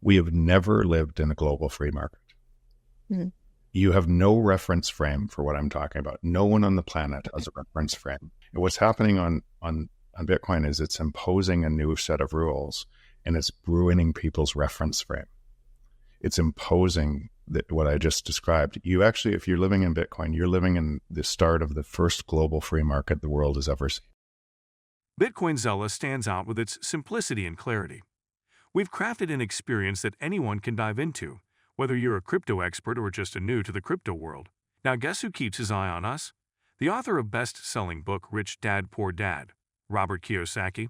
We have never lived in a global free market. Mm-hmm. You have no reference frame for what I'm talking about. No one on the planet has a reference frame. And what's happening on Bitcoin is it's imposing a new set of rules, and it's ruining people's reference frame. It's imposing what I just described. You actually, if you're living in Bitcoin, you're living in the start of the first global free market the world has ever seen. Bitcoin Zella stands out with its simplicity and clarity. We've crafted an experience that anyone can dive into, whether you're a crypto expert or just a new to the crypto world. Now, guess who keeps his eye on us? The author of best-selling book Rich Dad, Poor Dad, Robert Kiyosaki.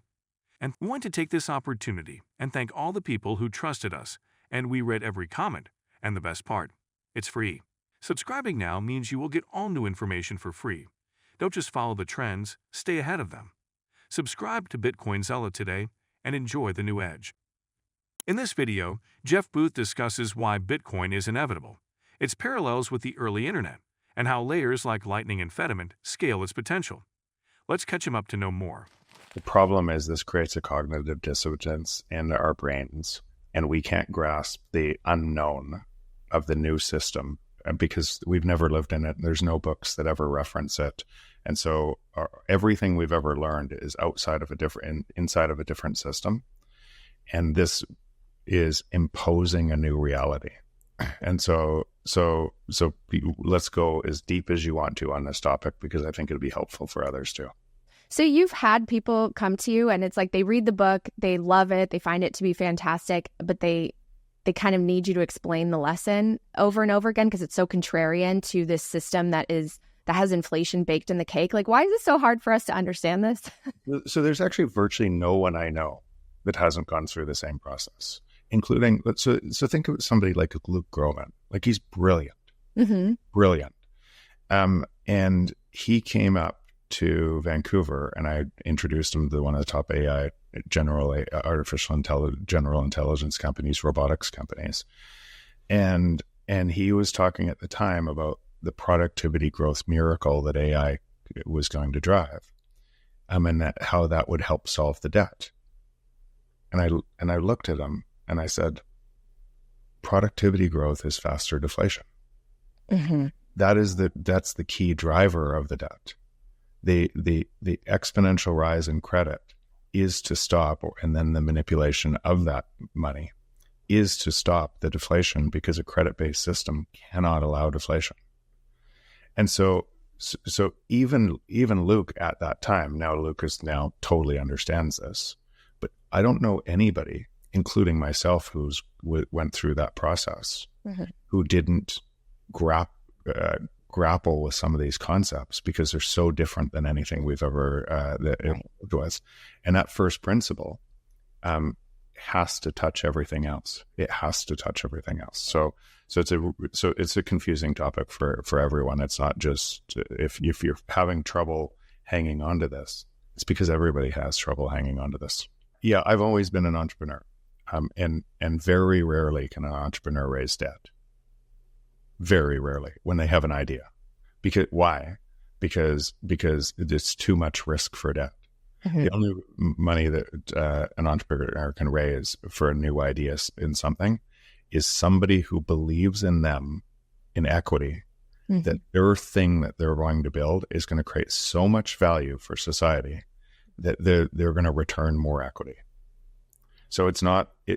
And we want to take this opportunity and thank all the people who trusted us, and we read every comment. And the best part, it's free. Subscribing now means you will get all new information for free. Don't just follow the trends, stay ahead of them. Subscribe to Bitcoin Zella today and enjoy the new edge. In this video, Jeff Booth discusses why Bitcoin is inevitable, its parallels with the early internet, and how layers like Lightning and Fediment scale its potential. Let's catch him up to know more. The problem is this creates a cognitive dissonance in our brains, and we can't grasp the unknown of the new system because we've never lived in it. There's no books that ever reference it. And so everything we've ever learned is inside of a different system. And this is imposing a new reality. And so let's go as deep as you want to on this topic, because I think it'll be helpful for others too. So you've had people come to you and it's like they read the book, they love it, they find it to be fantastic, but they kind of need you to explain the lesson over and over again because it's so contrarian to this system that has inflation baked in the cake. Like, why is it so hard for us to understand this? So there's actually virtually no one I know that hasn't gone through the same process, including, so think of somebody like Luke Groman. Like, he's brilliant, brilliant. And he came up to Vancouver, and I introduced him to one of the top AI, general intelligence companies, robotics companies. And he was talking at the time about the productivity growth miracle that AI was going to drive, and how that would help solve the debt. And I looked at him and I said, productivity growth is faster deflation. Mm-hmm. That's the key driver of the debt. The exponential rise in credit is to stop, and then the manipulation of that money is to stop the deflation, because a credit-based system cannot allow deflation. And so even Luke at that time, now Lucas now totally understands this, but I don't know anybody, including myself, who's went through that process, who didn't grapple with some of these concepts, because they're so different than anything we've ever lived with. And that first principle has to touch everything else. It has to touch everything else. So it's a confusing topic for everyone. It's not just if you're having trouble hanging on to this, it's because everybody has trouble hanging on to this. Yeah, I've always been an entrepreneur, and very rarely can an entrepreneur raise debt. Very rarely, when they have an idea. Why? Because it's too much risk for debt. Mm-hmm. The only money that an entrepreneur can raise for a new idea in something is somebody who believes in them, in equity, that their thing that they're going to build is going to create so much value for society that they're going to return more equity. So it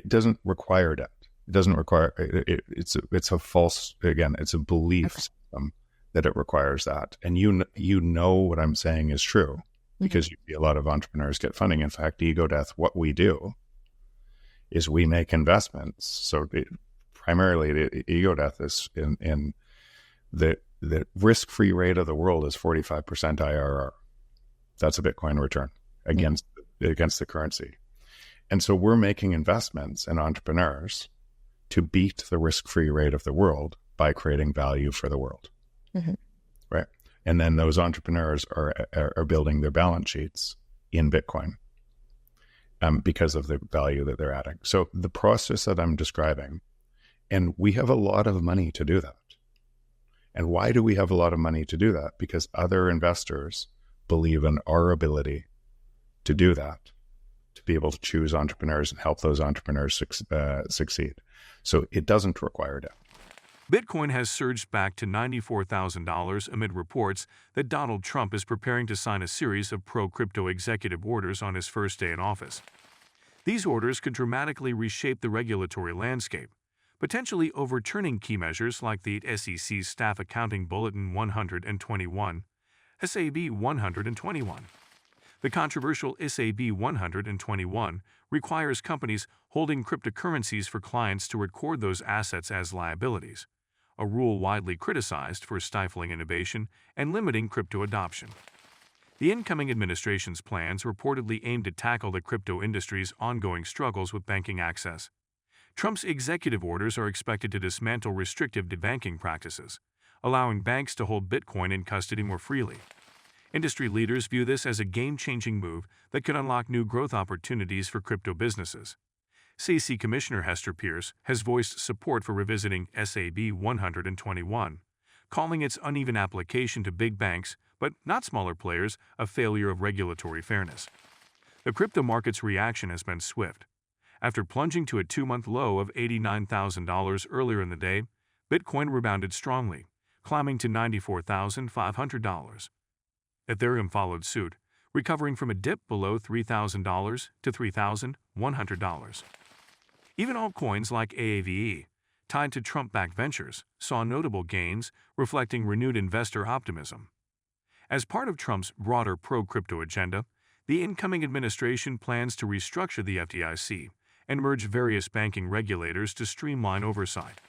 doesn't require debt. It doesn't require, it's a false, again, it's a belief system that it requires that. And you know what I'm saying is true, because you see a lot of entrepreneurs get funding. In fact, Ego Death, what we do is we make investments. So primarily the Ego Death is in the risk-free rate of the world is 45% IRR. That's a Bitcoin return against the currency. And so we're making investments in entrepreneurs to beat the risk-free rate of the world by creating value for the world, right? And then those entrepreneurs are building their balance sheets in Bitcoin because of the value that they're adding. So the process that I'm describing, and we have a lot of money to do that. And why do we have a lot of money to do that? Because other investors believe in our ability to do that to be able to choose entrepreneurs and help those entrepreneurs succeed. So it doesn't require debt. Bitcoin has surged back to $94,000 amid reports that Donald Trump is preparing to sign a series of pro-crypto executive orders on his first day in office. These orders could dramatically reshape the regulatory landscape, potentially overturning key measures like the SEC's Staff Accounting Bulletin 121, SAB 121. The controversial SAB 121 requires companies holding cryptocurrencies for clients to record those assets as liabilities, a rule widely criticized for stifling innovation and limiting crypto adoption. The incoming administration's plans reportedly aim to tackle the crypto industry's ongoing struggles with banking access. Trump's executive orders are expected to dismantle restrictive banking practices, allowing banks to hold Bitcoin in custody more freely. Industry leaders view this as a game-changing move that could unlock new growth opportunities for crypto businesses. SEC Commissioner Hester Pierce has voiced support for revisiting SAB 121, calling its uneven application to big banks, but not smaller players, a failure of regulatory fairness. The crypto market's reaction has been swift. After plunging to a two-month low of $89,000 earlier in the day, Bitcoin rebounded strongly, climbing to $94,500. Ethereum followed suit, recovering from a dip below $3,000 to $3,100. Even altcoins like AAVE, tied to Trump-backed ventures, saw notable gains, reflecting renewed investor optimism. As part of Trump's broader pro-crypto agenda, the incoming administration plans to restructure the FDIC and merge various banking regulators to streamline oversight.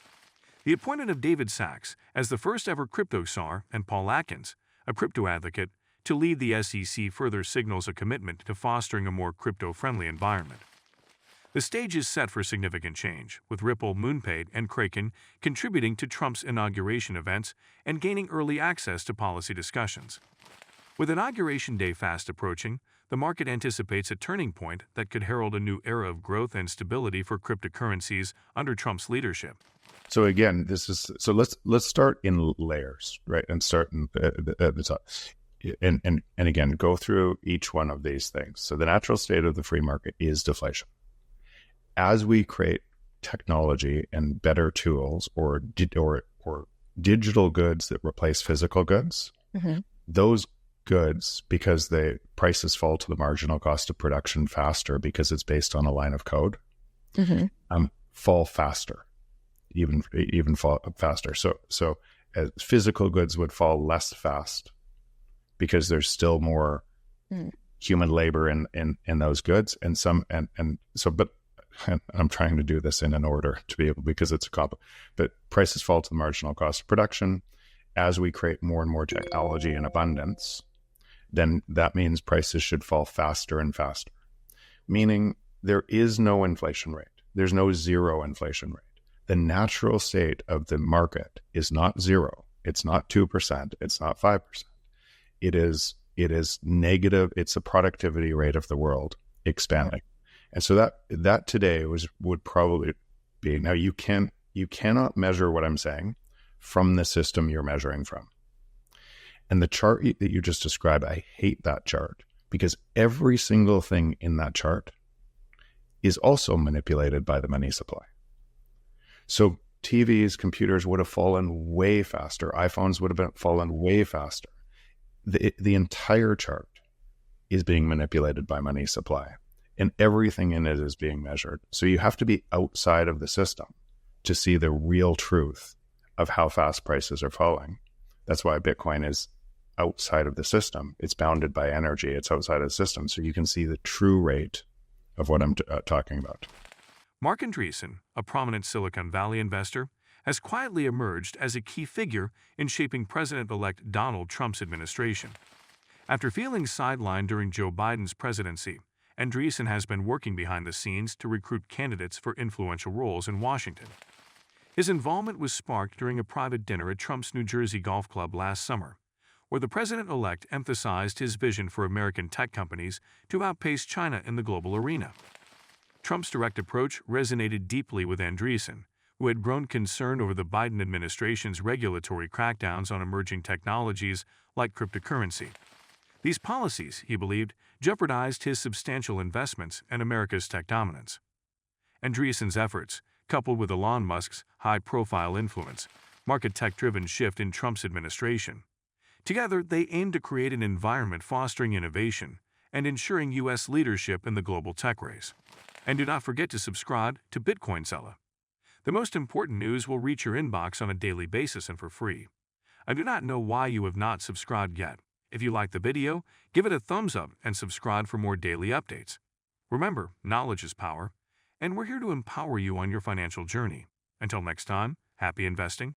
The appointment of David Sachs as the first-ever crypto czar and Paul Atkins, a crypto advocate, to lead the SEC further signals a commitment to fostering a more crypto-friendly environment. The stage is set for significant change, with Ripple, MoonPay, and Kraken contributing to Trump's inauguration events and gaining early access to policy discussions. With Inauguration Day fast approaching, the market anticipates a turning point that could herald a new era of growth and stability for cryptocurrencies under Trump's leadership. So again, let's start in layers, right? And start at the top. And again, go through each one of these things. So the natural state of the free market is deflation. As we create technology and better tools or digital goods that replace physical goods, those goods, because the prices fall to the marginal cost of production faster because it's based on a line of code, fall faster, even fall faster. So as physical goods would fall less fast, because there's still more human labor in those goods, and I'm trying to do this in an order to be able, because it's but prices fall to the marginal cost of production. As we create more and more technology in abundance, then that means prices should fall faster and faster, meaning there is no inflation rate. There's no zero inflation rate. The natural state of the market is not zero. It's not 2%. It's not 5%. It is negative. It's the productivity rate of the world expanding. And so that today would probably be, now you cannot measure what I'm saying from the system you're measuring from. And the chart that you just described, I hate that chart, because every single thing in that chart is also manipulated by the money supply. So TVs, computers would have fallen way faster. iPhones would have fallen way faster. The entire chart is being manipulated by money supply, and everything in it is being measured. So you have to be outside of the system to see the real truth of how fast prices are falling. That's why Bitcoin is outside of the system. It's bounded by energy. It's outside of the system. So you can see the true rate of what I'm talking about. Marc Andreessen, a prominent Silicon Valley investor, has quietly emerged as a key figure in shaping President-elect Donald Trump's administration. After feeling sidelined during Joe Biden's presidency, Andreessen has been working behind the scenes to recruit candidates for influential roles in Washington. His involvement was sparked during a private dinner at Trump's New Jersey golf club last summer, where the president-elect emphasized his vision for American tech companies to outpace China in the global arena. Trump's direct approach resonated deeply with Andreessen, who had grown concerned over the Biden administration's regulatory crackdowns on emerging technologies like cryptocurrency. These policies, he believed, jeopardized his substantial investments and America's tech dominance. Andreessen's efforts, coupled with Elon Musk's high-profile influence, mark a tech-driven shift in Trump's administration. Together, they aim to create an environment fostering innovation and ensuring U.S. leadership in the global tech race. And do not forget to subscribe to Bitcoin Seller. The most important news will reach your inbox on a daily basis and for free. I do not know why you have not subscribed yet. If you like the video, give it a thumbs up and subscribe for more daily updates. Remember, knowledge is power, and we're here to empower you on your financial journey. Until next time, happy investing.